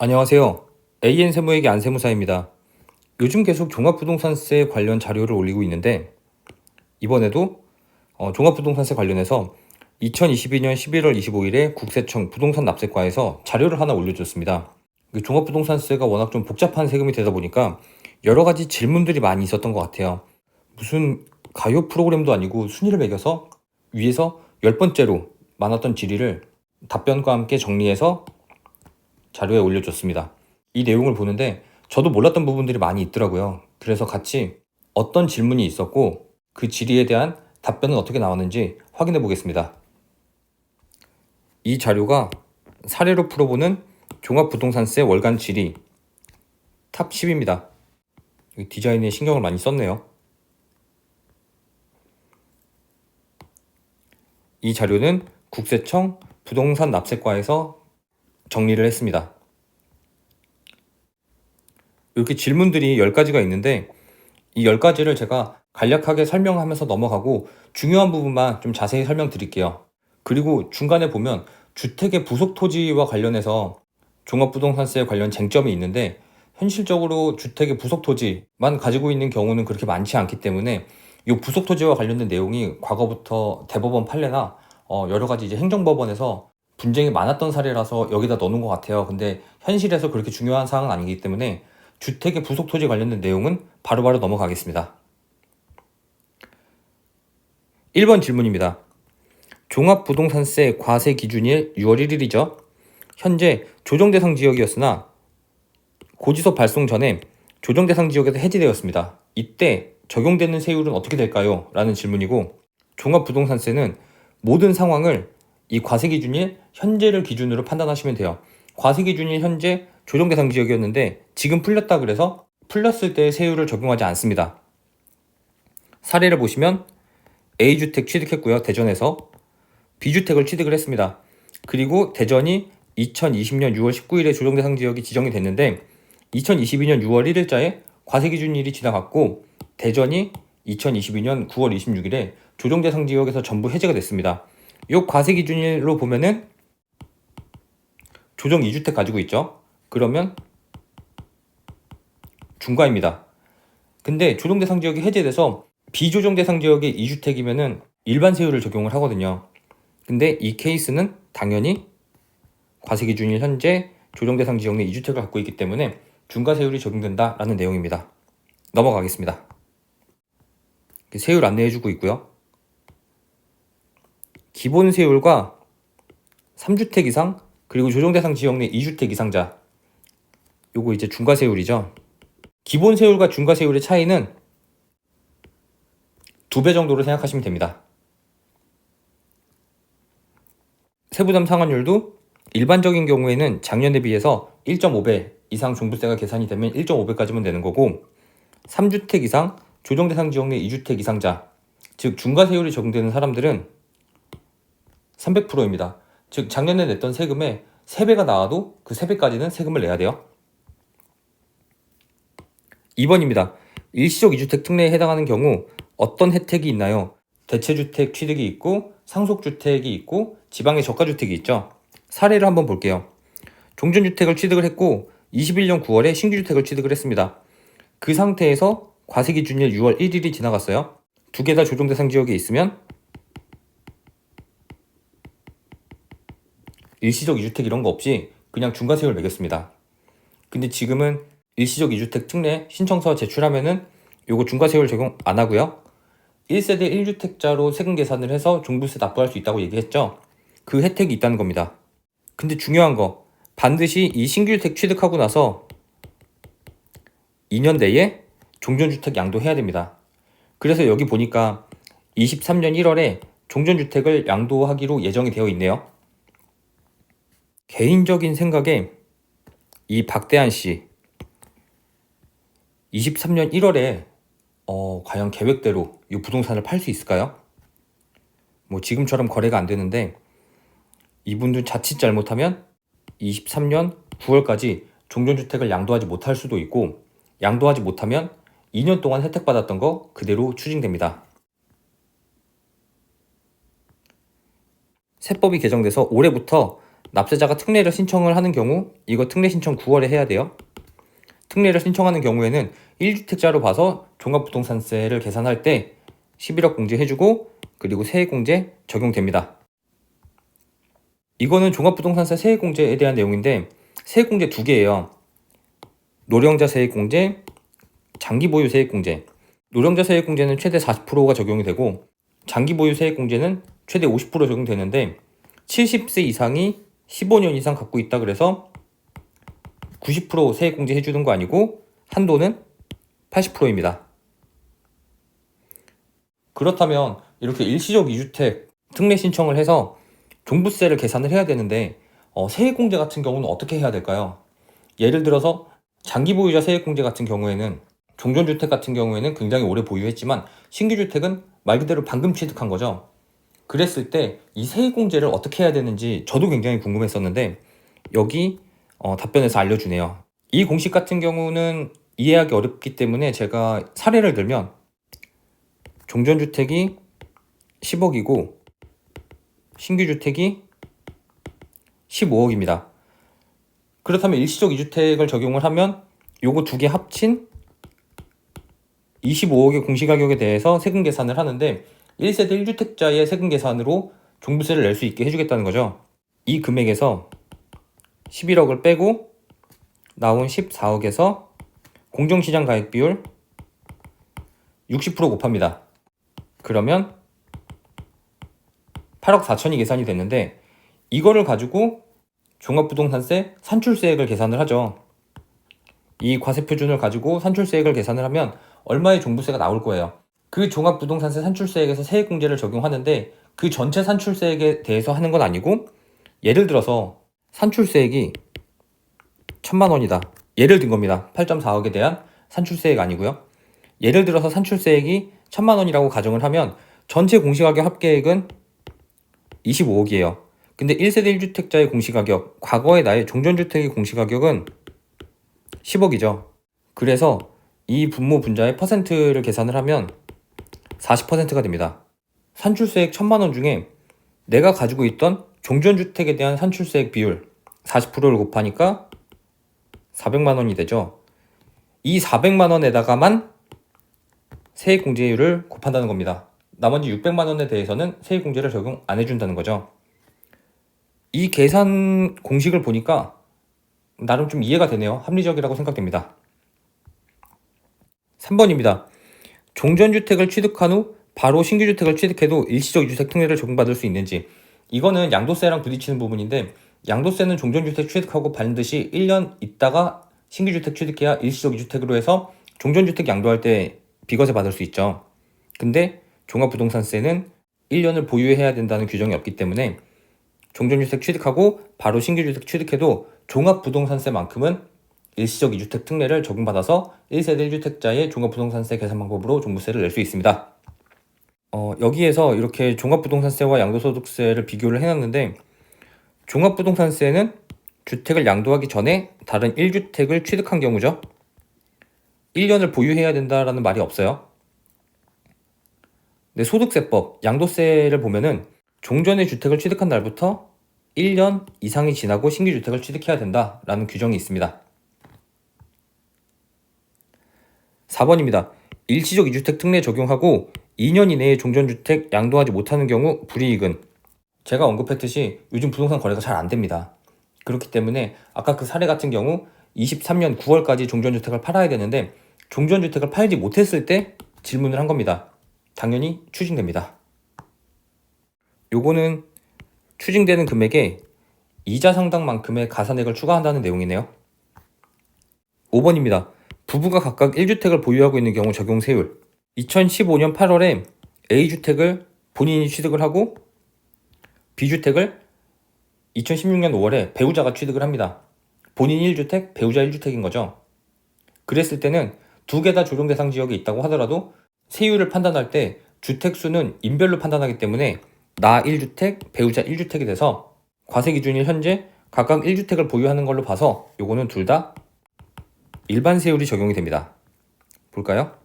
안녕하세요. AN세무에게 안세무사입니다. 요즘 계속 종합부동산세 관련 자료를 올리고 있는데 이번에도 종합부동산세 관련해서 2022년 11월 25일에 국세청 부동산 납세과에서 자료를 하나 올려줬습니다. 종합부동산세가 워낙 좀 복잡한 세금이 되다 보니까 여러 가지 질문들이 많이 있었던 것 같아요. 무슨 가요 프로그램도 아니고 순위를 매겨서 위에서 10번째로 많았던 질의를 답변과 함께 정리해서 자료에 올려줬습니다. 이 내용을 보는데 저도 몰랐던 부분들이 많이 있더라고요. 그래서 같이 어떤 질문이 있었고 그 질의에 대한 답변은 어떻게 나왔는지 확인해 보겠습니다. 이 자료가 사례로 풀어보는 종합부동산세 월간 질의 탑 10입니다. 디자인에 신경을 많이 썼네요. 이 자료는 국세청 부동산 납세과에서 정리를 했습니다. 이렇게 질문들이 10가지가 있는데 이 10가지를 제가 간략하게 설명하면서 넘어가고 중요한 부분만 좀 자세히 설명드릴게요. 그리고 중간에 보면 주택의 부속 토지와 관련해서 종합부동산세 관련 쟁점이 있는데 현실적으로 주택의 부속 토지만 가지고 있는 경우는 그렇게 많지 않기 때문에 이 부속 토지와 관련된 내용이 과거부터 대법원 판례나 여러 가지 이제 행정법원에서 분쟁이 많았던 사례라서 여기다 넣어놓은 것 같아요. 근데 현실에서 그렇게 중요한 사항은 아니기 때문에 주택의 부속 토지 관련된 내용은 바로바로 넘어가겠습니다. 1번 질문입니다. 종합부동산세 과세 기준일 6월 1일이죠. 현재 조정대상 지역이었으나 고지서 발송 전에 조정대상 지역에서 해지되었습니다. 이때 적용되는 세율은 어떻게 될까요? 라는 질문이고, 종합부동산세는 모든 상황을 이 과세 기준일 현재를 기준으로 판단하시면 돼요. 과세 기준일 현재 조정대상 지역이었는데 지금 풀렸다 그래서 풀렸을 때 세율을 적용하지 않습니다. 사례를 보시면 A주택 취득했고요. 대전에서 B주택을 취득을 했습니다. 그리고 대전이 2020년 6월 19일에 조정대상 지역이 지정이 됐는데 2022년 6월 1일자에 과세기준일이 지나갔고 대전이 2022년 9월 26일에 조정대상 지역에서 전부 해제가 됐습니다. 이 과세기준일로 보면은 조정 2주택 가지고 있죠. 그러면 중과입니다. 근데 조정대상 지역이 해제돼서 비조정대상 지역의 2주택이면은 일반 세율을 적용을 하거든요. 근데 이 케이스는 당연히 과세기준일 현재 조정대상 지역 내 2주택을 갖고 있기 때문에 중과세율이 적용된다라는 내용입니다. 넘어가겠습니다. 세율 안내해주고 있고요. 기본세율과 3주택 이상 그리고 조정대상 지역 내 2주택 이상자, 요거 이제 중과세율이죠. 기본세율과 중과세율의 차이는 2배 정도로 생각하시면 됩니다. 세부담 상환율도 일반적인 경우에는 작년에 비해서 1.5배 이상 종부세가 계산이 되면 1.5배까지만 되는 거고, 3주택 이상 조정대상 지역 내 2주택 이상자, 즉 중과세율이 적용되는 사람들은 300%입니다. 즉 작년에 냈던 세금의 3배가 나와도 그 3배까지는 세금을 내야 돼요. 2번입니다. 일시적 2주택 특례에 해당하는 경우 어떤 혜택이 있나요? 대체주택 취득이 있고 상속주택이 있고 지방의 저가주택이 있죠. 사례를 한번 볼게요. 종전주택을 취득을 했고 21년 9월에 신규주택을 취득을 했습니다. 그 상태에서 과세기준일 6월 1일이 지나갔어요. 두 개 다 조정대상 지역에 있으면 일시적 2주택 이런 거 없이 그냥 중과세율 매겼습니다. 근데 지금은 일시적 2주택 특례 신청서 제출하면은 요거 중과세율 적용 안 하고요. 1세대 1주택자로 세금 계산을 해서 종부세 납부할 수 있다고 얘기했죠. 그 혜택이 있다는 겁니다. 근데 중요한 거, 반드시 이 신규주택 취득하고 나서 2년 내에 종전주택 양도해야 됩니다. 그래서 여기 보니까 23년 1월에 종전주택을 양도하기로 예정이 되어 있네요. 개인적인 생각에 이 박대한 씨 23년 1월에 과연 계획대로 이 부동산을 팔 수 있을까요? 뭐 지금처럼 거래가 안 되는데 이분들 자칫 잘못하면 23년 9월까지 종전주택을 양도하지 못할 수도 있고, 양도하지 못하면 2년 동안 혜택받았던 거 그대로 추징됩니다. 세법이 개정돼서 올해부터 납세자가 특례를 신청을 하는 경우 이거 특례 신청 9월에 해야 돼요. 특례를 신청하는 경우에는 1주택자로 봐서 종합부동산세를 계산할 때 11억 공제해주고 그리고 세액공제 적용됩니다. 이거는 종합부동산세 세액공제에 대한 내용인데 세액공제 2개예요. 노령자 세액공제, 장기보유 세액공제. 노령자 세액공제는 최대 40%가 적용이 되고 장기보유 세액공제는 최대 50% 적용되는데 70세 이상이 15년 이상 갖고 있다 그래서 90% 세액공제 해주는 거 아니고 한도는 80%입니다. 그렇다면 이렇게 일시적 2주택 특례 신청을 해서 종부세를 계산을 해야 되는데 세액공제 같은 경우는 어떻게 해야 될까요? 예를 들어서 장기보유자 세액공제 같은 경우에는 종전주택 같은 경우에는 굉장히 오래 보유했지만 신규주택은 말 그대로 방금 취득한 거죠. 그랬을 때 이 세액공제를 어떻게 해야 되는지 저도 굉장히 궁금했었는데 여기 답변에서 알려주네요. 이 공식 같은 경우는 이해하기 어렵기 때문에 제가 사례를 들면 종전주택이 10억이고 신규주택이 15억입니다. 그렇다면 일시적 2주택을 적용을 하면 요거 2개 합친 25억의 공시가격에 대해서 세금 계산을 하는데 1세대 1주택자의 세금 계산으로 종부세를 낼 수 있게 해주겠다는 거죠. 이 금액에서 11억을 빼고 나온 14억에서 공정시장 가액 비율 60% 곱합니다. 그러면 8억 4천이 계산이 됐는데 이거를 가지고 종합부동산세 산출세액을 계산을 하죠. 이 과세표준을 가지고 산출세액을 계산을 하면 얼마의 종부세가 나올 거예요. 그 종합부동산세 산출세액에서 세액공제를 적용하는데 그 전체 산출세액에 대해서 하는 건 아니고 예를 들어서 산출세액이 1,000만 원이다. 예를 든 겁니다. 8.4억에 대한 산출세액 아니고요. 예를 들어서 산출세액이 1,000만 원이라고 가정을 하면 전체 공시가격 합계액은 25억이에요. 근데 1세대 1주택자의 공시가격, 과거의 나의 종전주택의 공시가격은 10억이죠. 그래서 이 분모 분자의 퍼센트를 계산을 하면 40%가 됩니다. 산출세액 1,000만 원 중에 내가 가지고 있던 종전주택에 대한 산출세액 비율 40%를 곱하니까 400만 원이 되죠. 이 400만 원에다가만 세액공제율을 곱한다는 겁니다. 나머지 600만 원에 대해서는 세액공제를 적용 안 해준다는 거죠. 이 계산 공식을 보니까 나름 좀 이해가 되네요. 합리적이라고 생각됩니다. 3번입니다. 종전주택을 취득한 후 바로 신규주택을 취득해도 일시적 2주택 특례를 적용받을 수 있는지. 이거는 양도세랑 부딪히는 부분인데 양도세는 종전주택 취득하고 반드시 1년 있다가 신규주택 취득해야 일시적 2주택으로 해서 종전주택 양도할 때 비과세 받을 수 있죠. 근데 종합부동산세는 1년을 보유해야 된다는 규정이 없기 때문에 종전주택 취득하고 바로 신규주택 취득해도 종합부동산세만큼은 일시적 2주택 특례를 적용받아서 1세대 1주택자의 종합부동산세 계산 방법으로 종부세를 낼 수 있습니다. 여기에서 이렇게 종합부동산세와 양도소득세를 비교를 해놨는데 종합부동산세는 주택을 양도하기 전에 다른 1주택을 취득한 경우죠. 1년을 보유해야 된다라는 말이 없어요. 근데 소득세법, 양도세를 보면은 종전의 주택을 취득한 날부터 1년 이상이 지나고 신규주택을 취득해야 된다라는 규정이 있습니다. 4번입니다. 일시적 2주택 특례 적용하고 2년 이내에 종전주택 양도하지 못하는 경우 불이익은 제가 언급했듯이 요즘 부동산 거래가 잘 안 됩니다. 그렇기 때문에 아까 그 사례 같은 경우 23년 9월까지 종전주택을 팔아야 되는데 종전주택을 팔지 못했을 때 질문을 한 겁니다. 당연히 추징됩니다. 요거는 추징되는 금액에 이자 상당만큼의 가산액을 추가한다는 내용이네요. 5번입니다. 부부가 각각 1주택을 보유하고 있는 경우 적용 세율. 2015년 8월에 A주택을 본인이 취득을 하고 B주택을 2016년 5월에 배우자가 취득을 합니다. 본인 1주택, 배우자 1주택인 거죠. 그랬을 때는 두 개 다 조정 대상 지역에 있다고 하더라도 세율을 판단할 때 주택수는 인별로 판단하기 때문에 나 1주택, 배우자 1주택이 돼서 과세 기준일 현재 각각 1주택을 보유하는 걸로 봐서 요거는 둘 다 일반 세율이 적용이 됩니다. 볼까요?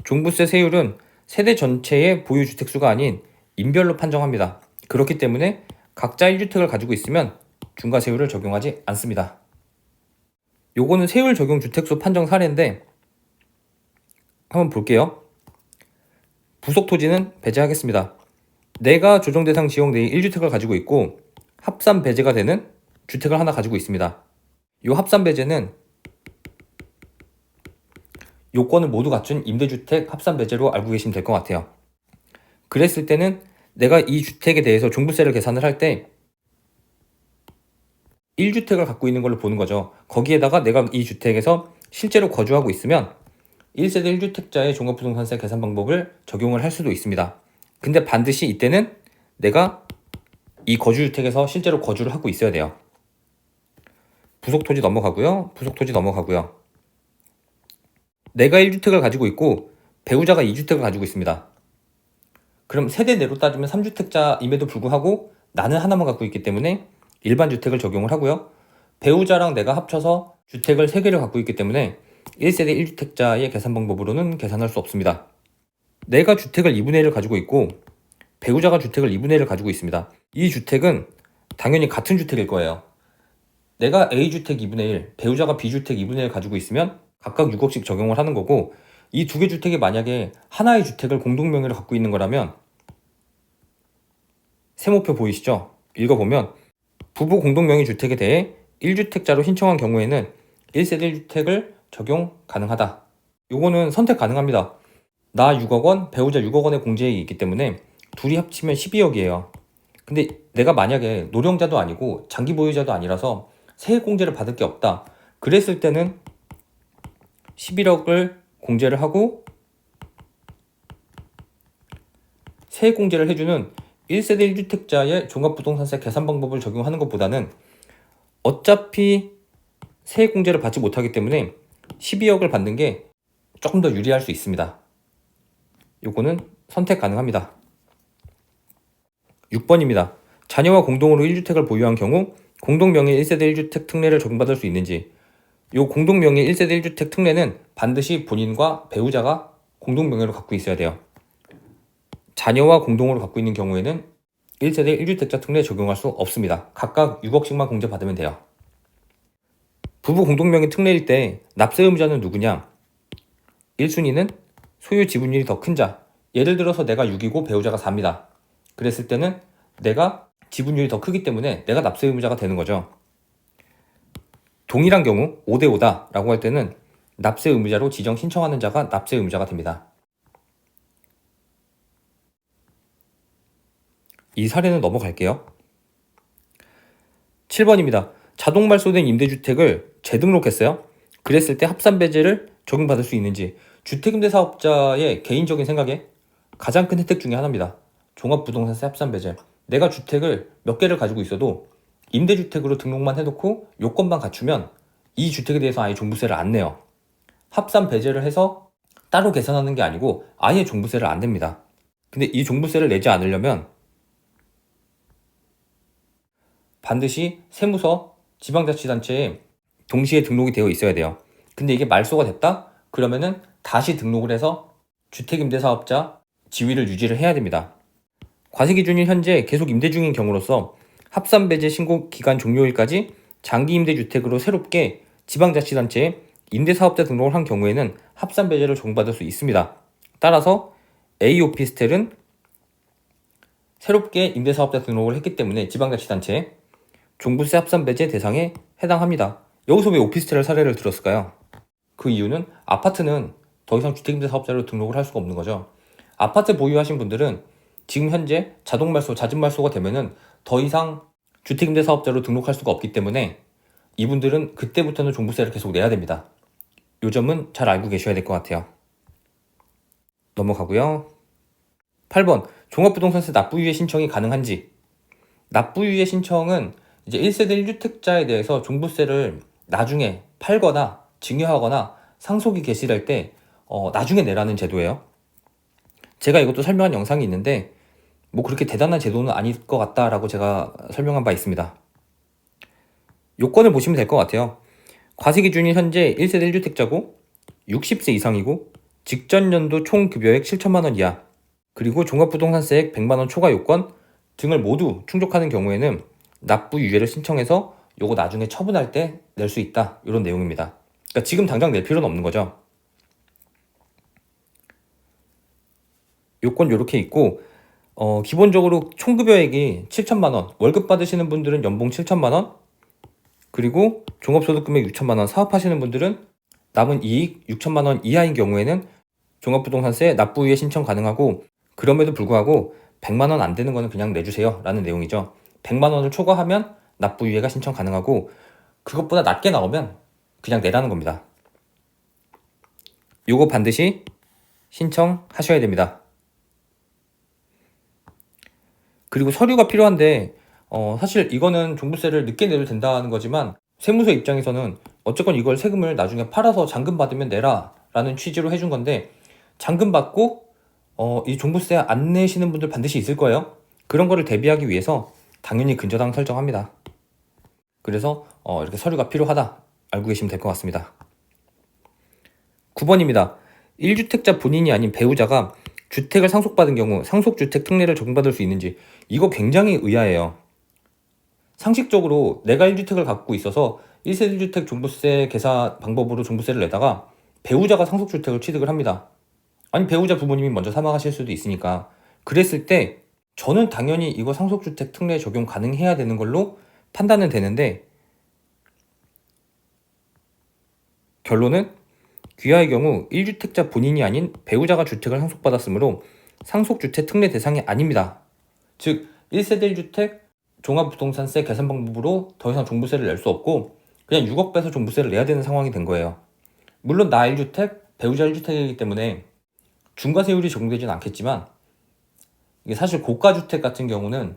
종부세 세율은 세대 전체의 보유 주택수가 아닌 인별로 판정합니다. 그렇기 때문에 각자 1주택을 가지고 있으면 중과세율을 적용하지 않습니다. 요거는 세율 적용 주택수 판정 사례인데 한번 볼게요. 부속 토지는 배제하겠습니다. 내가 조정대상 지역 내에 1주택을 가지고 있고 합산 배제가 되는 주택을 하나 가지고 있습니다. 이 합산 배제는 요건을 모두 갖춘 임대주택 합산 배제로 알고 계시면 될 것 같아요. 그랬을 때는 내가 이 주택에 대해서 종부세를 계산을 할 때 1주택을 갖고 있는 걸로 보는 거죠. 거기에다가 내가 이 주택에서 실제로 거주하고 있으면 1세대 1주택자의 종합부동산세 계산 방법을 적용을 할 수도 있습니다. 근데 반드시 이때는 내가 이 거주주택에서 실제로 거주를 하고 있어야 돼요. 부속토지 넘어가고요. 부속토지 넘어가고요. 내가 1주택을 가지고 있고 배우자가 2주택을 가지고 있습니다. 그럼 세대 내로 따지면 3주택자임에도 불구하고 나는 하나만 갖고 있기 때문에 일반 주택을 적용을 하고요. 배우자랑 내가 합쳐서 주택을 3개를 갖고 있기 때문에 1세대 1주택자의 계산 방법으로는 계산할 수 없습니다. 내가 주택을 2분의 1을 가지고 있고 배우자가 주택을 2분의 1을 가지고 있습니다. 이 주택은 당연히 같은 주택일 거예요. 내가 A주택 2분의 1, 배우자가 B주택 2분의 1 가지고 있으면 각각 6억씩 적용을 하는 거고 이 두 개 주택이 만약에 하나의 주택을 공동명의로 갖고 있는 거라면 세모표 보이시죠? 읽어보면 부부 공동명의 주택에 대해 1주택자로 신청한 경우에는 1세대 1주택을 적용 가능하다. 요거는 선택 가능합니다. 나 6억 원, 배우자 6억 원의 공제액이 있기 때문에 둘이 합치면 12억이에요. 근데 내가 만약에 노령자도 아니고 장기 보유자도 아니라서 세액 공제를 받을 게 없다. 그랬을 때는 11억을 공제를 하고 세액 공제를 해주는 1세대 1주택자의 종합부동산세 계산 방법을 적용하는 것보다는 어차피 세액 공제를 받지 못하기 때문에 12억을 받는 게 조금 더 유리할 수 있습니다. 요거는 선택 가능합니다. 6번입니다. 자녀와 공동으로 1주택을 보유한 경우 공동명의 1세대 1주택 특례를 적용받을 수 있는지. 요 공동명의 1세대 1주택 특례는 반드시 본인과 배우자가 공동명의로 갖고 있어야 돼요. 자녀와 공동으로 갖고 있는 경우에는 1세대 1주택자 특례 적용할 수 없습니다. 각각 6억씩만 공제받으면 돼요. 부부 공동명의 특례일 때 납세 의무자는 누구냐? 1순위는 소유 지분율이 더 큰 자. 예를 들어서 내가 6이고 배우자가 4입니다. 그랬을 때는 내가 지분율이 더 크기 때문에 내가 납세 의무자가 되는 거죠. 동일한 경우 5대5다 라고 할 때는 납세 의무자로 지정 신청하는 자가 납세 의무자가 됩니다. 이 사례는 넘어갈게요. 7번입니다. 자동 발소된 임대주택을 재등록했어요. 그랬을 때 합산 배제를 적용받을 수 있는지. 주택임대사업자의 개인적인 생각에 가장 큰 혜택 중에 하나입니다. 종합부동산세 합산 배제. 내가 주택을 몇 개를 가지고 있어도 임대주택으로 등록만 해놓고 요건만 갖추면 이 주택에 대해서 아예 종부세를 안 내요. 합산 배제를 해서 따로 계산하는 게 아니고 아예 종부세를 안 냅니다. 근데 이 종부세를 내지 않으려면 반드시 세무서, 지방자치단체에 동시에 등록이 되어 있어야 돼요. 근데 이게 말소가 됐다? 그러면은 다시 등록을 해서 주택임대사업자 지위를 유지를 해야 됩니다. 과세기준일 현재 계속 임대 중인 경우로서 합산배제 신고 기간 종료일까지 장기임대주택으로 새롭게 지방자치단체에 임대사업자 등록을 한 경우에는 합산배제를 적용받을 수 있습니다. 따라서 A오피스텔은 새롭게 임대사업자 등록을 했기 때문에 지방자치단체에 종부세 합산배제 대상에 해당합니다. 여기서 왜 오피스텔 사례를 들었을까요? 그 이유는 아파트는 더 이상 주택임대사업자로 등록을 할 수가 없는 거죠. 아파트 보유하신 분들은 지금 현재 자동말소, 자진말소가 되면은 더 이상 주택임대사업자로 등록할 수가 없기 때문에 이분들은 그때부터는 종부세를 계속 내야 됩니다. 이 점은 잘 알고 계셔야 될 것 같아요. 넘어가고요. 8번, 종합부동산세 납부유예 신청이 가능한지. 납부유예 신청은 이제 1세대 1주택자에 대해서 종부세를 나중에 팔거나 증여하거나 상속이 개시될 때 나중에 내라는 제도예요. 제가 이것도 설명한 영상이 있는데 뭐 그렇게 대단한 제도는 아닐 것 같다라고 제가 설명한 바 있습니다. 요건을 보시면 될 것 같아요. 과세기준이 현재 1세대 1주택자고 60세 이상이고 직전 연도 총 급여액 7천만 원 이하, 그리고 종합부동산세액 100만 원 초과 요건, 등을 모두 충족하는 경우에는 납부 유예를 신청해서 요거 나중에 처분할 때 낼 수 있다, 이런 내용입니다. 그러니까 지금 당장 낼 필요는 없는 거죠. 요건 요렇게 있고, 기본적으로 총급여액이 7천만 원, 월급 받으시는 분들은 연봉 7천만 원, 그리고 종합소득금액 6천만 원, 사업하시는 분들은 남은 이익 6천만 원 이하인 경우에는 종합부동산세 납부유예 신청 가능하고, 그럼에도 불구하고 100만 원 안 되는 거는 그냥 내주세요 라는 내용이죠. 100만 원을 초과하면 납부유예가 신청 가능하고, 그것보다 낮게 나오면 그냥 내라는 겁니다. 요거 반드시 신청하셔야 됩니다. 그리고 서류가 필요한데, 사실 이거는 종부세를 늦게 내도 된다는 거지만 세무서 입장에서는 어쨌건 이걸 세금을 나중에 팔아서 잔금 받으면 내라 라는 취지로 해준 건데, 잔금 받고 이 종부세 안 내시는 분들 반드시 있을 거예요. 그런 거를 대비하기 위해서 당연히 근저당 설정합니다. 그래서 이렇게 서류가 필요하다 알고 계시면 될 것 같습니다. 9번입니다. 1주택자 본인이 아닌 배우자가 주택을 상속받은 경우 상속주택 특례를 적용받을 수 있는지. 이거 굉장히 의아해요. 상식적으로 내가 1주택을 갖고 있어서 1세 1주택 종부세 계산 방법으로 종부세를 내다가 배우자가 상속주택을 취득을 합니다. 아니, 배우자 부모님이 먼저 사망하실 수도 있으니까. 그랬을 때 저는 당연히 이거 상속주택 특례 적용 가능해야 되는 걸로 판단은 되는데, 결론은 귀하의 경우 1주택자 본인이 아닌 배우자가 주택을 상속받았으므로 상속주택 특례 대상이 아닙니다. 즉 1세대 1주택 종합부동산세 계산 방법으로 더 이상 종부세를 낼 수 없고 그냥 6억 빼서 종부세를 내야 되는 상황이 된 거예요. 물론 나 1주택, 배우자 1주택이기 때문에 중과세율이 적용되지는 않겠지만, 이게 사실 고가주택 같은 경우는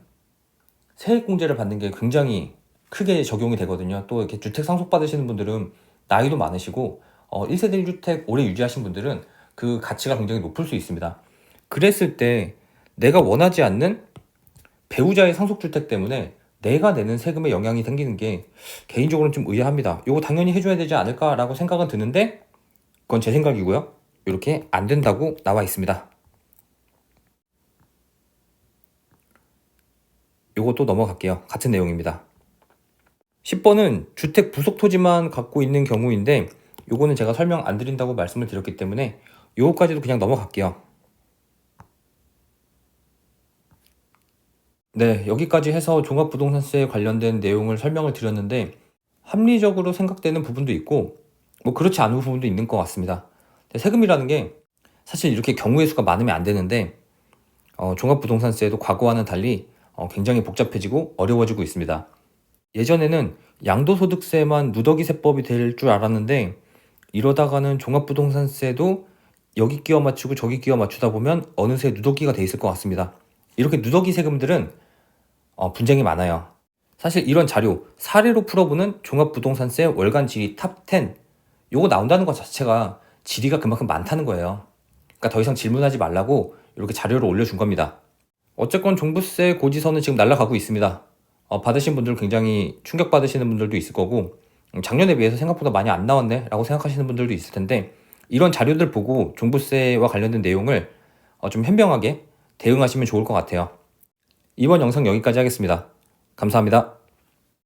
세액공제를 받는 게 굉장히 크게 적용이 되거든요. 또 이렇게 주택 상속받으시는 분들은 나이도 많으시고 1세대 1주택 오래 유지하신 분들은 그 가치가 굉장히 높을 수 있습니다. 그랬을 때 내가 원하지 않는 배우자의 상속주택 때문에 내가 내는 세금에 영향이 생기는 게 개인적으로는 좀 의아합니다. 이거 당연히 해줘야 되지 않을까라고 생각은 드는데, 그건 제 생각이고요. 이렇게 안 된다고 나와 있습니다. 요것도 넘어갈게요. 같은 내용입니다. 10번은 주택 부속 토지만 갖고 있는 경우인데, 요거는 제가 설명 안 드린다고 말씀을 드렸기 때문에 요거까지도 그냥 넘어갈게요. 네, 여기까지 해서 종합부동산세에 관련된 내용을 설명을 드렸는데, 합리적으로 생각되는 부분도 있고 뭐 그렇지 않은 부분도 있는 것 같습니다. 세금이라는 게 사실 이렇게 경우의 수가 많으면 안 되는데, 종합부동산세도 과거와는 달리 굉장히 복잡해지고 어려워지고 있습니다. 예전에는 양도소득세만 누더기 세법이 될 줄 알았는데, 이러다가는 종합부동산세도 여기 끼워 맞추고 저기 끼워 맞추다 보면 어느새 누더기가 돼 있을 것 같습니다. 이렇게 누더기 세금들은 분쟁이 많아요. 사실 이런 자료 사례로 풀어보는 종합부동산세 월간 질의 탑 10, 요거 나온다는 것 자체가 질의가 그만큼 많다는 거예요. 그러니까 더 이상 질문하지 말라고 이렇게 자료를 올려준 겁니다. 어쨌건 종부세 고지서는 지금 날아가고 있습니다. 받으신 분들 굉장히 충격받으시는 분들도 있을 거고, 작년에 비해서 생각보다 많이 안 나왔네 라고 생각하시는 분들도 있을 텐데, 이런 자료들 보고 종부세와 관련된 내용을 좀 현명하게 대응하시면 좋을 것 같아요. 이번 영상 여기까지 하겠습니다. 감사합니다.